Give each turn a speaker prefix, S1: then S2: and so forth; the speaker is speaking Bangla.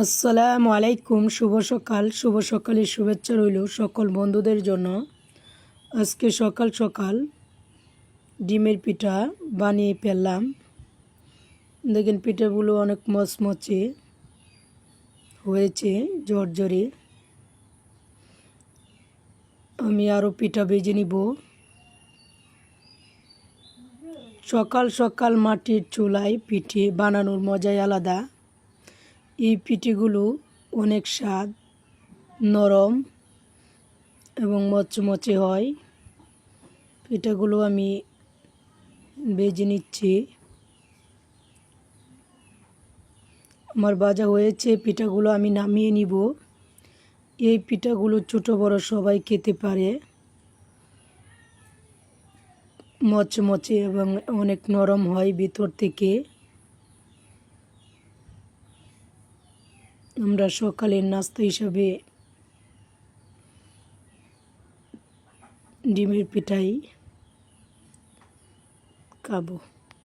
S1: আসসালামু আলাইকুম। শুভ সকালের শুভেচ্ছা রইল সকল বন্ধুদের জন্য। আজকে সকাল সকাল ডিমের পিঠা বানিয়ে ফেললাম। দেখেন পিঠাগুলো অনেক মচমচে হয়েছে, ঝরঝরে। আমি আরও পিঠা ভেজে নিব। সকাল সকাল মাটির চুলায় পিঠে বানানোর মজাই আলাদা। এই পিঠেগুলো অনেক স্বাদ, নরম এবং মচমচে হয়। পিঠাগুলো আমি ভেজে নিচ্ছি। আমার ভাজা হয়েছে, পিঠাগুলো আমি নামিয়ে নিব। এই পিঠাগুলো ছোটো বড় সবাই খেতে পারে। মচমচে এবং অনেক নরম হয় ভিতর থেকে। আমরা সকালের নাস্তা হিসাবে ডিমের পিঠাই খাবো।